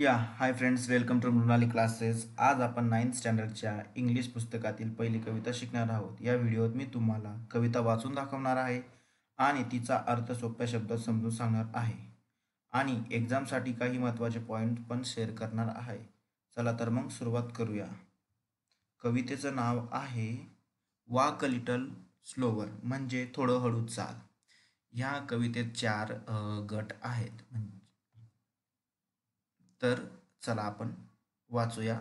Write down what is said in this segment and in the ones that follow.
High friends, welcome to Mrinali classes. आज आपण 9th स्टँडर्डच्या English पुस्तकातील पहिली कविता शिकणार आहोत. या व्हिडिओत मी तुम्हाला कविता वाचून दाखवणार आहे आणि तिचा अर्थ सोप्या शब्दात समजून सांगणार आहे आणि एक्झामसाठी काही महत्त्वाचे पॉईंट पण शेअर करणार आहे. चला तर मग सुरुवात करूया. कवितेचं नाव आहे वॉक अ लिटल स्लोवर, म्हणजे थोडं हळू चाल. ह्या कवितेत चार गट आहेत. तर चला आपण वाचूया.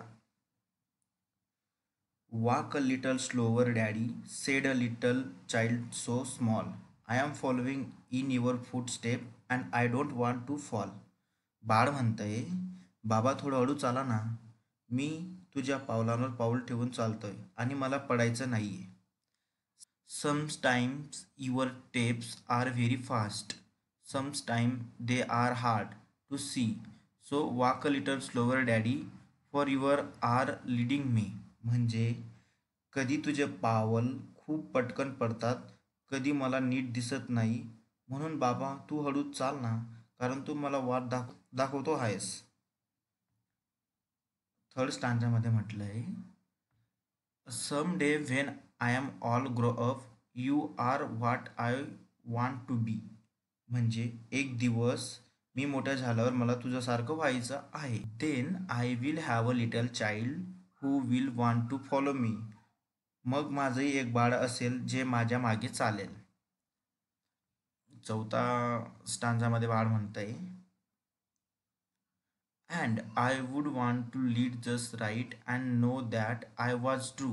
Walk a little slower, daddy, said a little child so small. I am following in your footstep and I don't want to fall. बाळ म्हणतंय, बाबा थोडं हळू चाला ना. मी तुझ्या पावलांवर पाऊल ठेवून चालतोय आणि मला पडायचं नाहीये. Sometimes your steps are very fast. Sometimes they are hard to see. So walk a little slower, daddy, for you are leading me. म्हणजे कधी तुझे पावल खूप पटकन पडतात, कधी मला नीट दिसत नाही. म्हणून बाबा तू हळू चाल ना, कारण तू मला वाट दाखवतो आहेस. थर्ड स्टांजामध्ये म्हटलंय, some day when I am all grow up you are what I want to be. म्हणजे एक दिवस मी मोठ्या झाल्यावर मला तुझ्यासारखं व्हायचं आहे. Then I will have a little child who will want to follow me. मग माझंही एक बाळ असेल जे माझ्या मागे चालेल. चौथा स्टांजामध्ये बाळ म्हणतंय, and I would want to lead just right and know that I was true.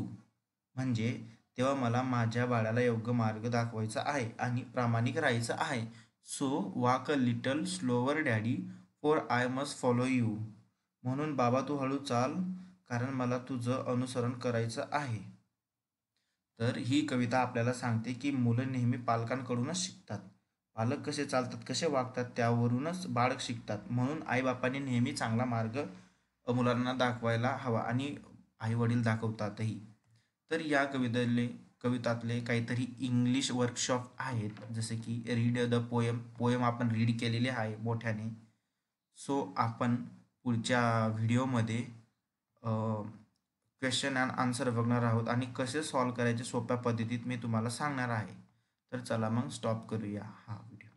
म्हणजे तेव्हा मला माझ्या बाळाला योग्य मार्ग दाखवायचा आहे आणि प्रामाणिक राहायचं आहे. So walk a little slower daddy, for I must follow you. म्हणून बाबा तू हळू चाल, कारण मला तुझं अनुसरण करायचं आहे. तर ही कविता आपल्याला सांगते की मुलं नेहमी पालकांकडूनच शिकतात. पालक कसे चालतात, कसे वागतात, त्यावरूनच बाळक शिकतात. म्हणून आईबापांनी नेहमी चांगला मार्ग मुलांना दाखवायला हवा आणि आई वडील दाखवतातही. तर या कवितातले काहीतरी इंग्लिश वर्कशॉप आहेत, जसे की रीड द पोयम आपण रीड केलेले आहे मोठ्याने. सो आपण पुढच्या व्हिडिओमध्ये क्वेश्चन अँड आन्सर बघणार आहोत आणि कसे सॉल्व करायचे सोप्या पद्धतीत मी तुम्हाला सांगणार आहे. तर चला मग स्टॉप करूया हा व्हिडिओ.